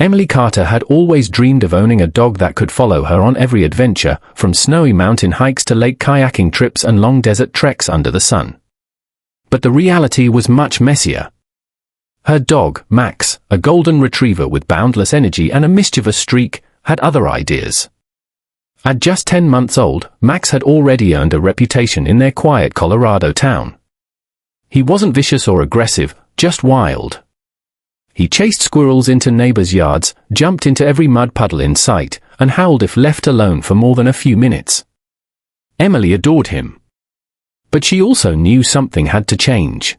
Emily Carter had always dreamed of owning a dog that could follow her on every adventure, from snowy mountain hikes to lake kayaking trips and long desert treks under the sun. But the reality was much messier. Her dog, Max, a golden retriever with boundless energy and a mischievous streak, had other ideas. At just 10 months old, Max had already earned a reputation in their quiet Colorado town. He wasn't vicious or aggressive, just wild. He chased squirrels into neighbors' yards, jumped into every mud puddle in sight, and howled if left alone for more than a few minutes. Emily adored him. But she also knew something had to change.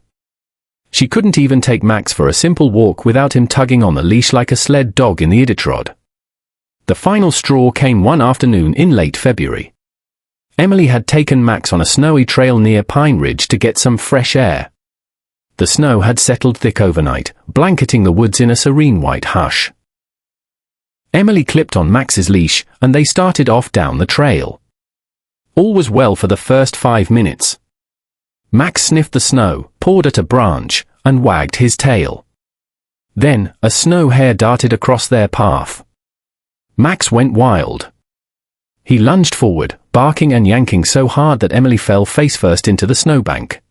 She couldn't even take Max for a simple walk without him tugging on the leash like a sled dog in the Iditarod. The final straw came one afternoon in late February. Emily had taken Max on a snowy trail near Pine Ridge to get some fresh air. The snow had settled thick overnight, blanketing the woods in a serene white hush. Emily clipped on Max's leash, and they started off down the trail. All was well for the first 5 minutes. Max sniffed the snow, pawed at a branch, and wagged his tail. Then, a snow hare darted across their path. Max went wild. He lunged forward, barking and yanking so hard that Emily fell face-first into the snowbank.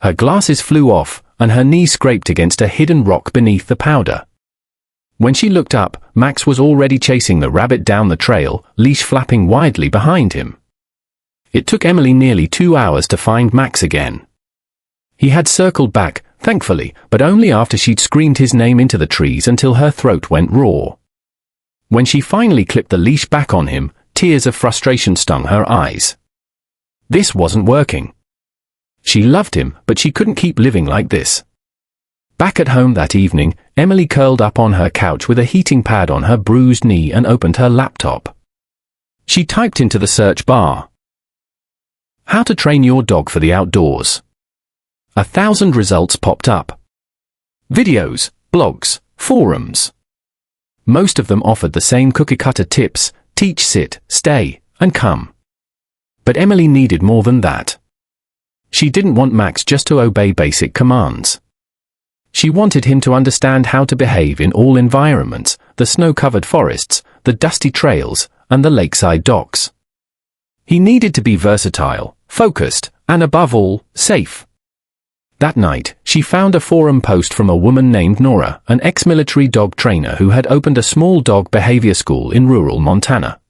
Her glasses flew off, and her knee scraped against a hidden rock beneath the powder. When she looked up, Max was already chasing the rabbit down the trail, leash flapping widely behind him. It took Emily nearly 2 hours to find Max again. He had circled back, thankfully, but only after she'd screamed his name into the trees until her throat went raw. When she finally clipped the leash back on him, tears of frustration stung her eyes. This wasn't working. She loved him, but she couldn't keep living like this. Back at home that evening, Emily curled up on her couch with a heating pad on her bruised knee and opened her laptop. She typed into the search bar, "How to train your dog for the outdoors." 1,000 results popped up. Videos, blogs, forums. Most of them offered the same cookie-cutter tips: teach, sit, stay, and come. But Emily needed more than that. She didn't want Max just to obey basic commands. She wanted him to understand how to behave in all environments: the snow-covered forests, the dusty trails, and the lakeside docks. He needed to be versatile, focused, and above all, safe. That night, she found a forum post from a woman named Nora, an ex-military dog trainer who had opened a small dog behavior school in rural Montana.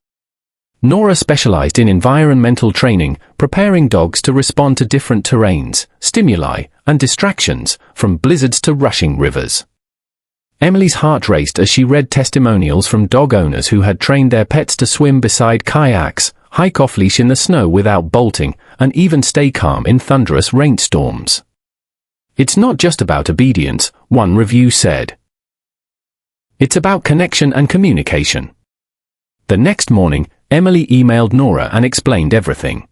Nora specialized in environmental training, preparing dogs to respond to different terrains, stimuli, and distractions, from blizzards to rushing rivers. Emily's heart raced as she read testimonials from dog owners who had trained their pets to swim beside kayaks, hike off-leash in the snow without bolting, and even stay calm in thunderous rainstorms. "It's not just about obedience," one review said. "It's about connection and communication." The next morning, Emily emailed Nora and explained everything.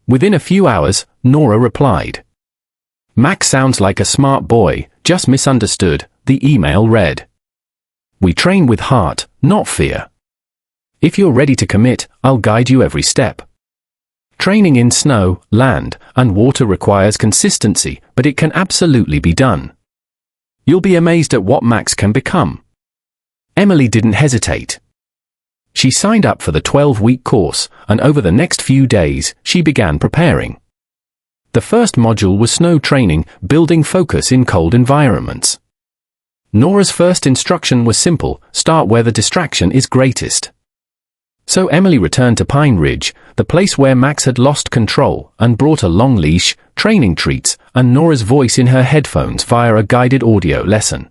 Within a few hours, Nora replied. "Max sounds like a smart boy, just misunderstood," the email read. "We train with heart, not fear. If you're ready to commit, I'll guide you every step. Training in snow, land, and water requires consistency, but it can absolutely be done. You'll be amazed at what Max can become." Emily didn't hesitate. She signed up for the 12-week course, and over the next few days, she began preparing. The first module was snow training, building focus in cold environments. Nora's first instruction was simple: start where the distraction is greatest. So Emily returned to Pine Ridge, the place where Max had lost control, and brought a long leash, training treats, and Nora's voice in her headphones via a guided audio lesson.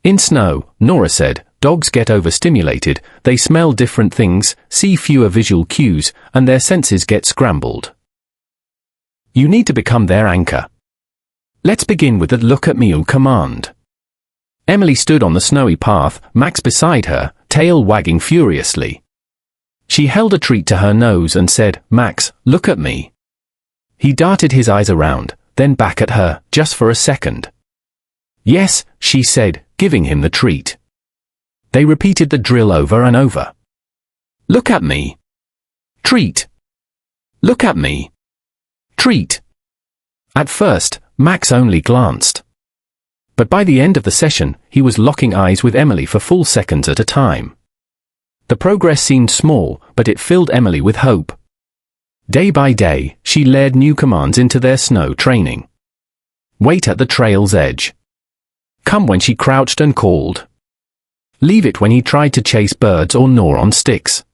In snow, Nora said, dogs get overstimulated, they smell different things, see fewer visual cues, and their senses get scrambled. You need to become their anchor. Let's begin with the look at me command. Emily stood on the snowy path, Max beside her, tail wagging furiously. She held a treat to her nose and said, "Max, look at me." He darted his eyes around, then back at her, just for a second. "Yes," she said, giving him the treat. They repeated the drill over and over. "Look at me. Treat. Look at me. Treat." At first, Max only glanced. But by the end of the session, he was locking eyes with Emily for full seconds at a time. The progress seemed small, but it filled Emily with hope. Day by day, she layered new commands into their snow training. Wait at the trail's edge. Come when she crouched and called. Leave it when he tried to chase birds or gnaw on sticks.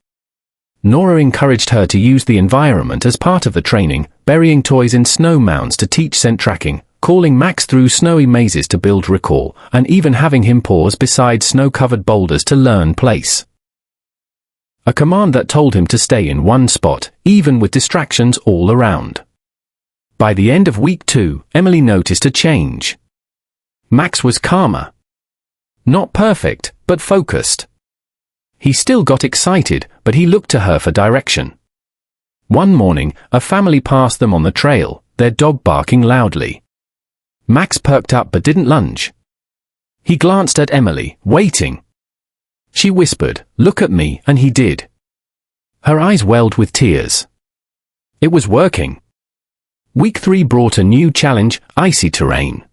Nora encouraged her to use the environment as part of the training, burying toys in snow mounds to teach scent tracking, calling Max through snowy mazes to build recall, and even having him pause beside snow-covered boulders to learn place. A command that told him to stay in one spot, even with distractions all around. By the end of week 2, Emily noticed a change. Max was calmer. Not perfect, but focused. He still got excited, but he looked to her for direction. One morning, a family passed them on the trail, their dog barking loudly. Max perked up but didn't lunge. He glanced at Emily, waiting. She whispered, "Look at me," and he did. Her eyes welled with tears. It was working. Week 3 brought a new challenge, icy terrain.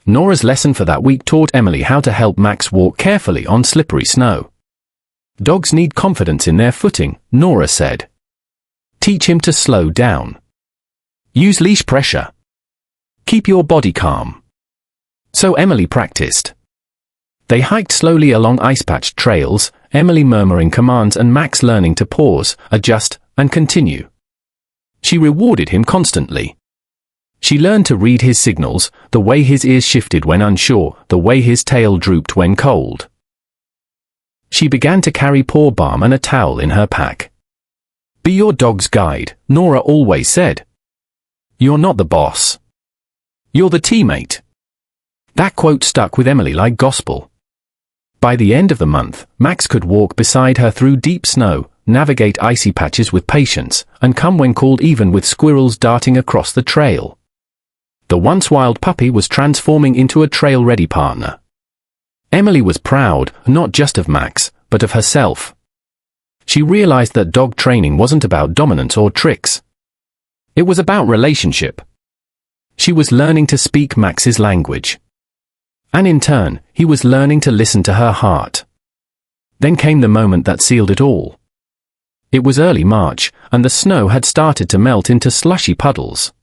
Nora's lesson for that week taught Emily how to help Max walk carefully on slippery snow. Dogs need confidence in their footing, Nora said. Teach him to slow down. Use leash pressure. Keep your body calm. So Emily practiced. They hiked slowly along ice-patched trails, Emily murmuring commands and Max learning to pause, adjust, and continue. She rewarded him constantly. She learned to read his signals, the way his ears shifted when unsure, the way his tail drooped when cold. She began to carry paw balm and a towel in her pack. Be your dog's guide, Nora always said. You're not the boss. You're the teammate. That quote stuck with Emily like gospel. By the end of the month, Max could walk beside her through deep snow, navigate icy patches with patience, and come when called even with squirrels darting across the trail. The once wild puppy was transforming into a trail-ready partner. Emily was proud, not just of Max, but of herself. She realized that dog training wasn't about dominance or tricks. It was about relationship. She was learning to speak Max's language. And in turn, he was learning to listen to her heart. Then came the moment that sealed it all. It was early March, and the snow had started to melt into slushy puddles.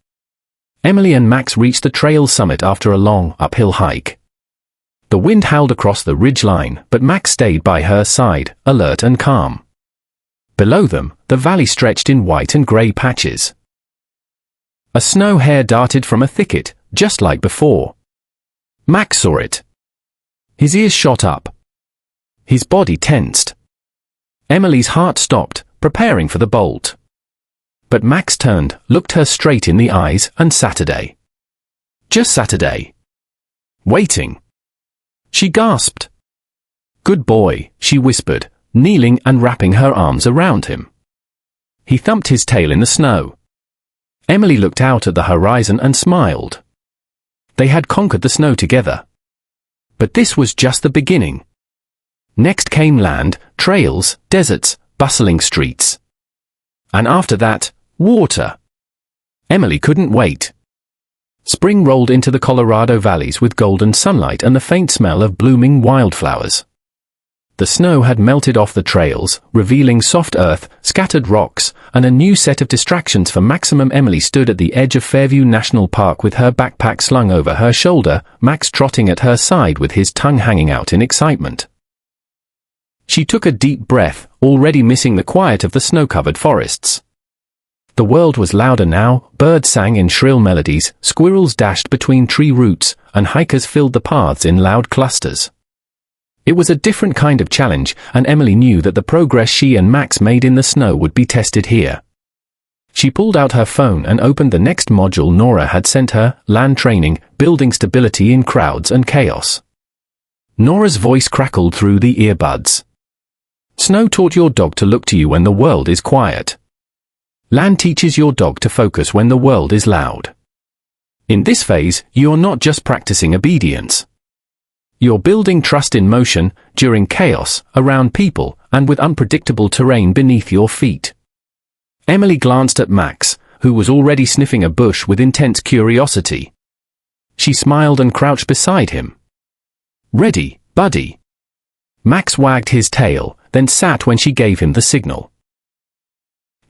Emily and Max reached the trail summit after a long, uphill hike. The wind howled across the ridgeline, but Max stayed by her side, alert and calm. Below them, the valley stretched in white and grey patches. A snow hare darted from a thicket, just like before. Max saw it. His ears shot up. His body tensed. Emily's heart stopped, preparing for the bolt. But Max turned, looked her straight in the eyes, and Saturday. Just Saturday. Waiting. She gasped. Good boy, she whispered, kneeling and wrapping her arms around him. He thumped his tail in the snow. Emily looked out at the horizon and smiled. They had conquered the snow together. But this was just the beginning. Next came land, trails, deserts, bustling streets. And after that, water. Emily couldn't wait. Spring rolled into the Colorado valleys with golden sunlight and the faint smell of blooming wildflowers. The snow had melted off the trails, revealing soft earth, scattered rocks, and a new set of distractions for maximum. Emily stood at the edge of Fairview National Park with her backpack slung over her shoulder, Max trotting at her side with his tongue hanging out in excitement. She took a deep breath, already missing the quiet of the snow-covered forests. The world was louder now, birds sang in shrill melodies, squirrels dashed between tree roots, and hikers filled the paths in loud clusters. It was a different kind of challenge, and Emily knew that the progress she and Max made in the snow would be tested here. She pulled out her phone and opened the next module Nora had sent her, Land Training, Building Stability in Crowds and Chaos. Nora's voice crackled through the earbuds. Snow taught your dog to look to you when the world is quiet. Land teaches your dog to focus when the world is loud. In this phase, you're not just practicing obedience. You're building trust in motion, during chaos, around people, and with unpredictable terrain beneath your feet. Emily glanced at Max, who was already sniffing a bush with intense curiosity. She smiled and crouched beside him. "Ready, buddy." Max wagged his tail, then sat when she gave him the signal.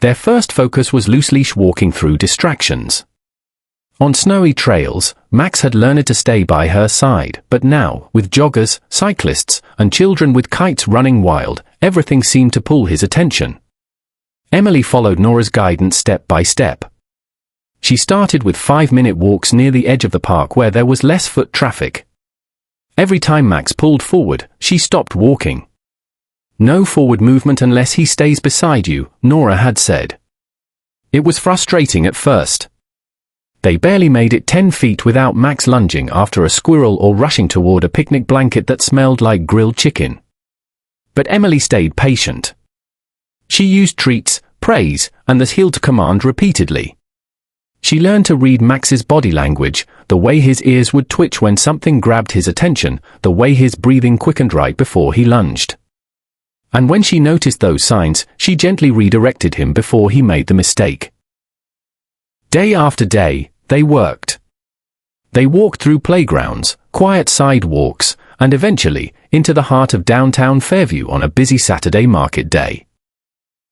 Their first focus was loose-leash walking through distractions. On snowy trails, Max had learned to stay by her side, but now, with joggers, cyclists, and children with kites running wild, everything seemed to pull his attention. Emily followed Nora's guidance step by step. She started with 5-minute walks near the edge of the park where there was less foot traffic. Every time Max pulled forward, she stopped walking. "No forward movement unless he stays beside you," Nora had said. It was frustrating at first. They barely made it 10 feet without Max lunging after a squirrel or rushing toward a picnic blanket that smelled like grilled chicken. But Emily stayed patient. She used treats, praise, and the heel to command repeatedly. She learned to read Max's body language, the way his ears would twitch when something grabbed his attention, the way his breathing quickened right before he lunged. And when she noticed those signs, she gently redirected him before he made the mistake. Day after day, they worked. They walked through playgrounds, quiet sidewalks, and eventually, into the heart of downtown Fairview on a busy Saturday market day.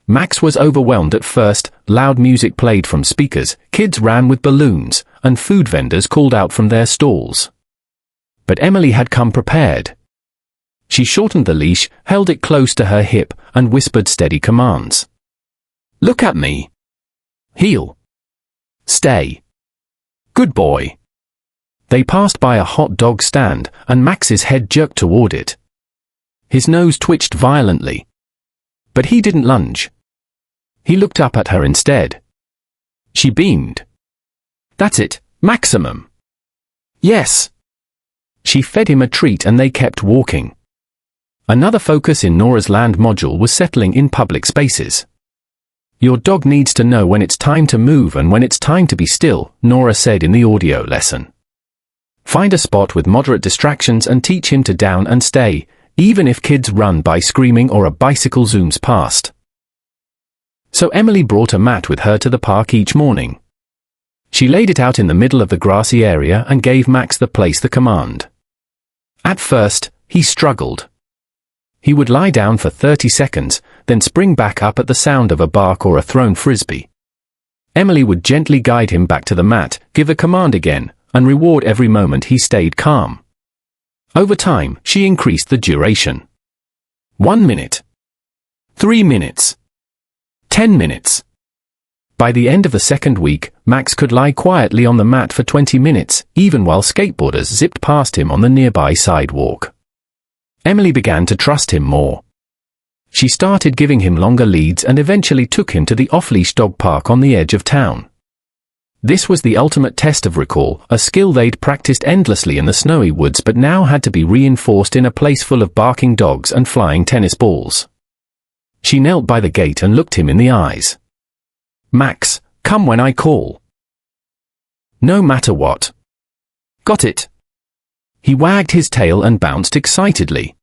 Max was overwhelmed at first. Loud music played from speakers, kids ran with balloons, and food vendors called out from their stalls. But Emily had come prepared. She shortened the leash, held it close to her hip, and whispered steady commands. "Look at me. Heel. Stay. Good boy." They passed by a hot dog stand, and Max's head jerked toward it. His nose twitched violently. But he didn't lunge. He looked up at her instead. She beamed. "That's it, maximum." "Yes." She fed him a treat and they kept walking. Another focus in Nora's land module was settling in public spaces. "Your dog needs to know when it's time to move and when it's time to be still," Nora said in the audio lesson. "Find a spot with moderate distractions and teach him to down and stay, even if kids run by screaming or a bicycle zooms past." So Emily brought a mat with her to the park each morning. She laid it out in the middle of the grassy area and gave Max the place the command. At first, he struggled. He would lie down for 30 seconds, then spring back up at the sound of a bark or a thrown frisbee. Emily would gently guide him back to the mat, give the command again, and reward every moment he stayed calm. Over time, she increased the duration. 1 minute. 3 minutes. 10 minutes. By the end of the second week, Max could lie quietly on the mat for 20 minutes, even while skateboarders zipped past him on the nearby sidewalk. Emily began to trust him more. She started giving him longer leads and eventually took him to the off-leash dog park on the edge of town. This was the ultimate test of recall, a skill they'd practiced endlessly in the snowy woods but now had to be reinforced in a place full of barking dogs and flying tennis balls. She knelt by the gate and looked him in the eyes. "Max, come when I call. No matter what. Got it?" He wagged his tail and bounced excitedly.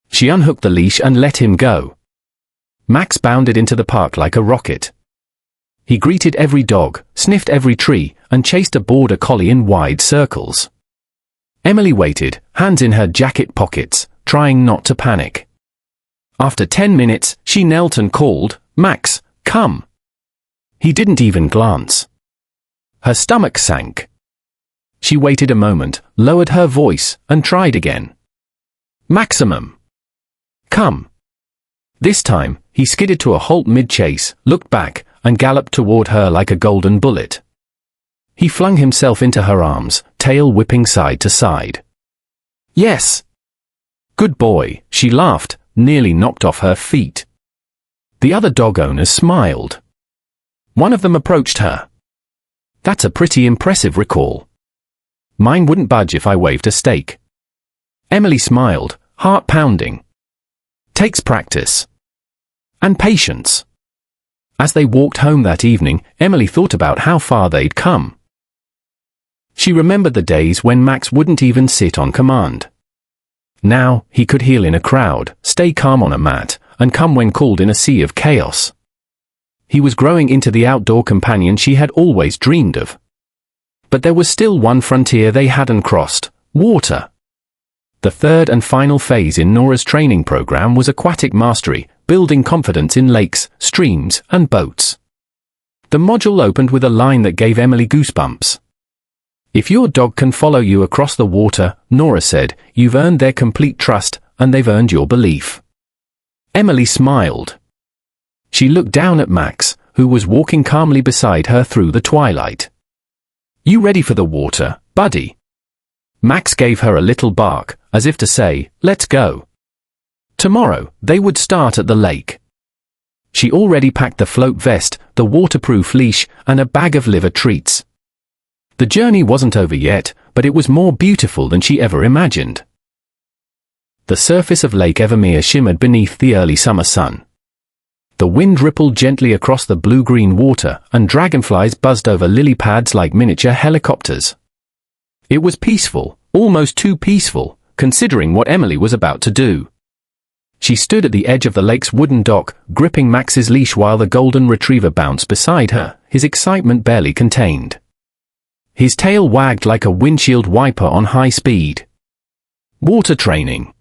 She unhooked the leash and let him go. Max bounded into the park like a rocket. He greeted every dog, sniffed every tree, and chased a border collie in wide circles. Emily waited, hands in her jacket pockets, trying not to panic. After 10 minutes, she knelt and called, "Max, come." He didn't even glance. Her stomach sank. She waited a moment, lowered her voice, and tried again. "Maximum. Come." This time, he skidded to a halt mid-chase, looked back, and galloped toward her like a golden bullet. He flung himself into her arms, tail whipping side to side. "Yes." "Good boy," she laughed, nearly knocked off her feet. The other dog owners smiled. One of them approached her. "That's a pretty impressive recall. Mine wouldn't budge if I waved a stake." Emily smiled, heart pounding. "Takes practice. And patience." As they walked home that evening, Emily thought about how far they'd come. She remembered the days when Max wouldn't even sit on command. Now, he could heel in a crowd, stay calm on a mat, and come when called in a sea of chaos. He was growing into the outdoor companion she had always dreamed of. But there was still one frontier they hadn't crossed: water. The third and final phase in Nora's training program was aquatic mastery, building confidence in lakes, streams, and boats. The module opened with a line that gave Emily goosebumps. "If your dog can follow you across the water," Nora said, "you've earned their complete trust, and they've earned your belief." Emily smiled. She looked down at Max, who was walking calmly beside her through the twilight. "You ready for the water, buddy?" Max gave her a little bark, as if to say, "Let's go." Tomorrow, they would start at the lake. She already packed the float vest, the waterproof leash, and a bag of liver treats. The journey wasn't over yet, but it was more beautiful than she ever imagined. The surface of Lake Evermere shimmered beneath the early summer sun. The wind rippled gently across the blue-green water, and dragonflies buzzed over lily pads like miniature helicopters. It was peaceful, almost too peaceful, considering what Emily was about to do. She stood at the edge of the lake's wooden dock, gripping Max's leash while the golden retriever bounced beside her, his excitement barely contained. His tail wagged like a windshield wiper on high speed. Water training.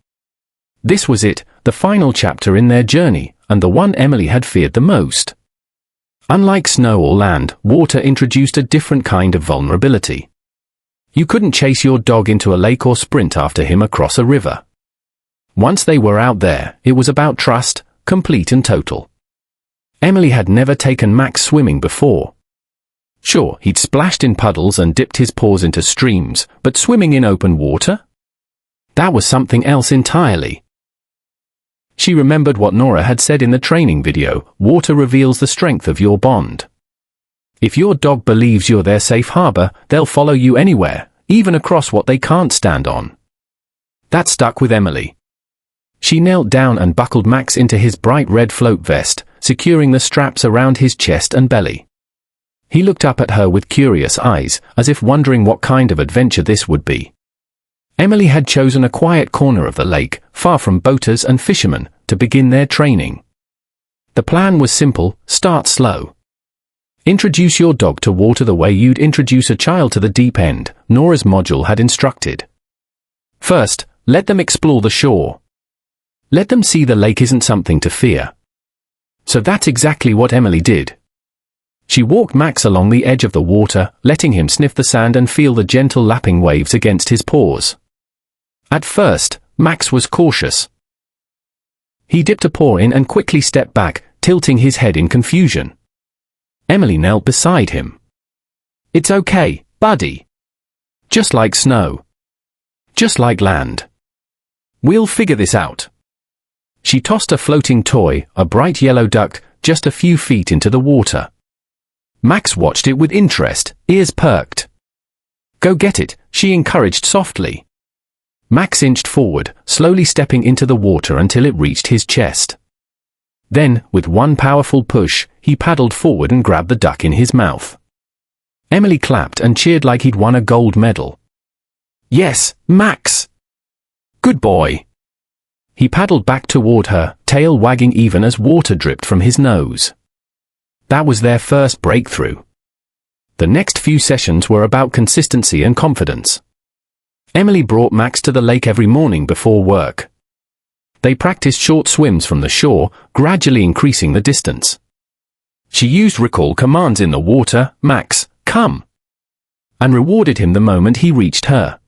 This was it, the final chapter in their journey, and the one Emily had feared the most. Unlike snow or land, water introduced a different kind of vulnerability. You couldn't chase your dog into a lake or sprint after him across a river. Once they were out there, it was about trust, complete and total. Emily had never taken Max swimming before. Sure, he'd splashed in puddles and dipped his paws into streams, but swimming in open water? That was something else entirely. She remembered what Nora had said in the training video: water reveals the strength of your bond. If your dog believes you're their safe harbor, they'll follow you anywhere, even across what they can't stand on. That stuck with Emily. She knelt down and buckled Max into his bright red float vest, securing the straps around his chest and belly. He looked up at her with curious eyes, as if wondering what kind of adventure this would be. Emily had chosen a quiet corner of the lake, far from boaters and fishermen, to begin their training. The plan was simple: start slow. Introduce your dog to water the way you'd introduce a child to the deep end, Nora's module had instructed. First, let them explore the shore. Let them see the lake isn't something to fear. So that's exactly what Emily did. She walked Max along the edge of the water, letting him sniff the sand and feel the gentle lapping waves against his paws. At first, Max was cautious. He dipped a paw in and quickly stepped back, tilting his head in confusion. Emily knelt beside him. "It's okay, buddy. Just like snow. Just like land. We'll figure this out." She tossed a floating toy, a bright yellow duck, just a few feet into the water. Max watched it with interest, ears perked. "Go get it," she encouraged softly. Max inched forward, slowly stepping into the water until it reached his chest. Then, with one powerful push, he paddled forward and grabbed the duck in his mouth. Emily clapped and cheered like he'd won a gold medal. "Yes, Max! Good boy!" He paddled back toward her, tail wagging even as water dripped from his nose. That was their first breakthrough. The next few sessions were about consistency and confidence. Emily brought Max to the lake every morning before work. They practiced short swims from the shore, gradually increasing the distance. She used recall commands in the water: "Max, come," and rewarded him the moment he reached her.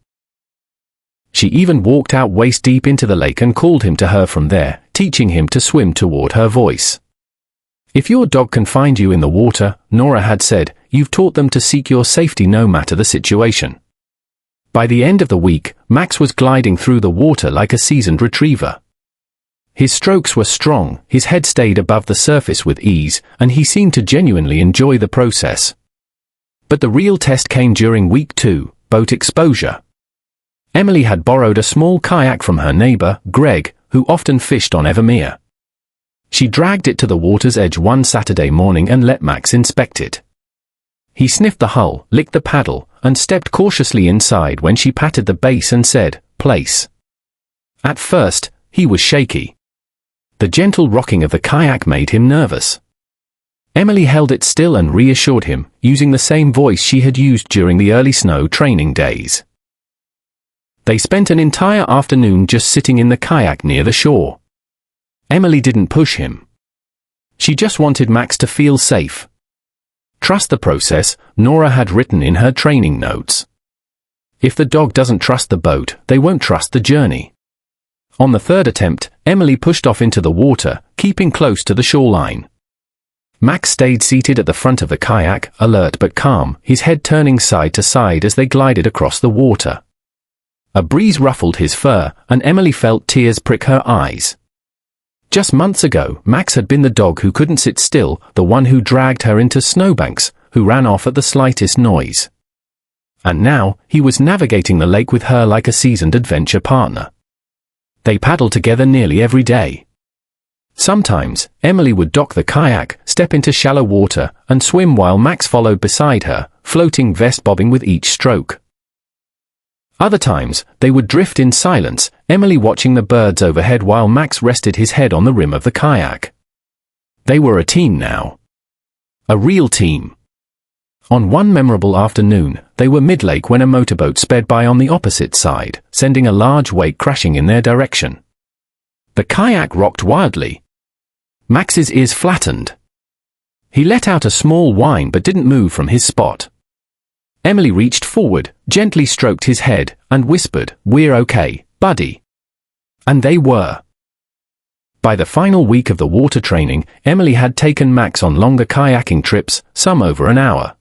She even walked out waist-deep into the lake and called him to her from there, teaching him to swim toward her voice. If your dog can find you in the water, Nora had said, you've taught them to seek your safety no matter the situation. By the end of the week, Max was gliding through the water like a seasoned retriever. His strokes were strong, his head stayed above the surface with ease, and he seemed to genuinely enjoy the process. But the real test came during week 2, boat exposure. Emily had borrowed a small kayak from her neighbor, Greg, who often fished on Evermere. She dragged it to the water's edge one Saturday morning and let Max inspect it. He sniffed the hull, licked the paddle, and stepped cautiously inside when she patted the base and said, "Place." At first, he was shaky. The gentle rocking of the kayak made him nervous. Emily held it still and reassured him, using the same voice she had used during the early snow training days. They spent an entire afternoon just sitting in the kayak near the shore. Emily didn't push him. She just wanted Max to feel safe. Trust the process, Nora had written in her training notes. If the dog doesn't trust the boat, they won't trust the journey. On the third attempt, Emily pushed off into the water, keeping close to the shoreline. Max stayed seated at the front of the kayak, alert but calm, his head turning side to side as they glided across the water. A breeze ruffled his fur, and Emily felt tears prick her eyes. Just months ago, Max had been the dog who couldn't sit still, the one who dragged her into snowbanks, who ran off at the slightest noise. And now, he was navigating the lake with her like a seasoned adventure partner. They paddled together nearly every day. Sometimes, Emily would dock the kayak, step into shallow water, and swim while Max followed beside her, floating vest bobbing with each stroke. Other times, they would drift in silence, Emily watching the birds overhead while Max rested his head on the rim of the kayak. They were a team now. A real team. On one memorable afternoon, they were mid-lake when a motorboat sped by on the opposite side, sending a large wake crashing in their direction. The kayak rocked wildly. Max's ears flattened. He let out a small whine but didn't move from his spot. Emily reached forward, gently stroked his head, and whispered, "We're okay, buddy." And they were. By the final week of the water training, Emily had taken Max on longer kayaking trips, some over an hour.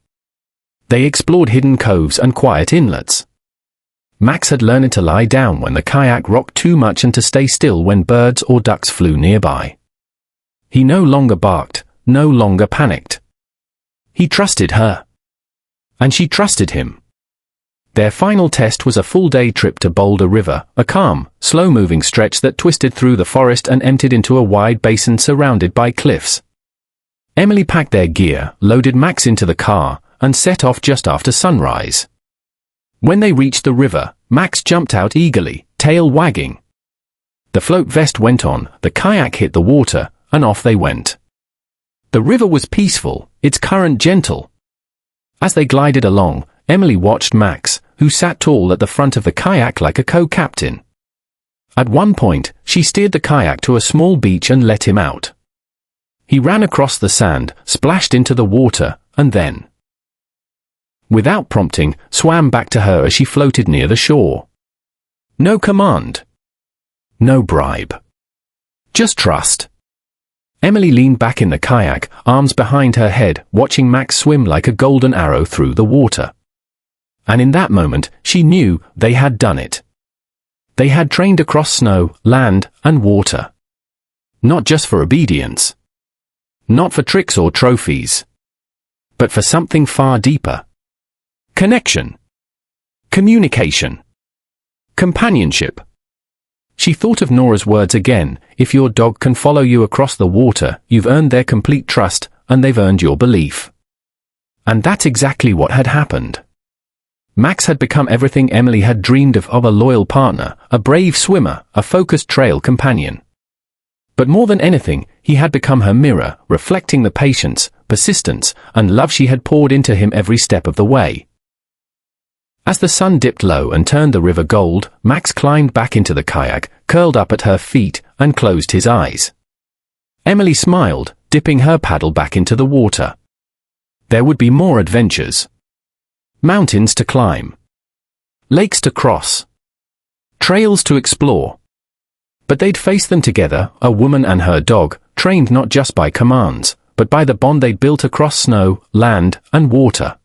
They explored hidden coves and quiet inlets. Max had learned to lie down when the kayak rocked too much and to stay still when birds or ducks flew nearby. He no longer barked, no longer panicked. He trusted her. And she trusted him. Their final test was a full-day trip to Boulder River, a calm, slow-moving stretch that twisted through the forest and emptied into a wide basin surrounded by cliffs. Emily packed their gear, loaded Max into the car, and set off just after sunrise. When they reached the river, Max jumped out eagerly, tail wagging. The float vest went on, the kayak hit the water, and off they went. The river was peaceful, its current gentle. As they glided along, Emily watched Max, who sat tall at the front of the kayak like a co-captain. At one point, she steered the kayak to a small beach and let him out. He ran across the sand, splashed into the water, and then, without prompting, swam back to her as she floated near the shore. No command. No bribe. Just trust. Emily leaned back in the kayak, arms behind her head, watching Max swim like a golden arrow through the water. And in that moment, she knew they had done it. They had trained across snow, land, and water. Not just for obedience. Not for tricks or trophies. But for something far deeper. Connection. Communication. Companionship. She thought of Nora's words again, if your dog can follow you across the water, you've earned their complete trust, and they've earned your belief. And that's exactly what had happened. Max had become everything Emily had dreamed of a loyal partner, a brave swimmer, a focused trail companion. But more than anything, he had become her mirror, reflecting the patience, persistence, and love she had poured into him every step of the way. As the sun dipped low and turned the river gold, Max climbed back into the kayak, curled up at her feet, and closed his eyes. Emily smiled, dipping her paddle back into the water. There would be more adventures. Mountains to climb. Lakes to cross. Trails to explore. But they'd face them together, a woman and her dog, trained not just by commands, but by the bond they'd built across snow, land, and water.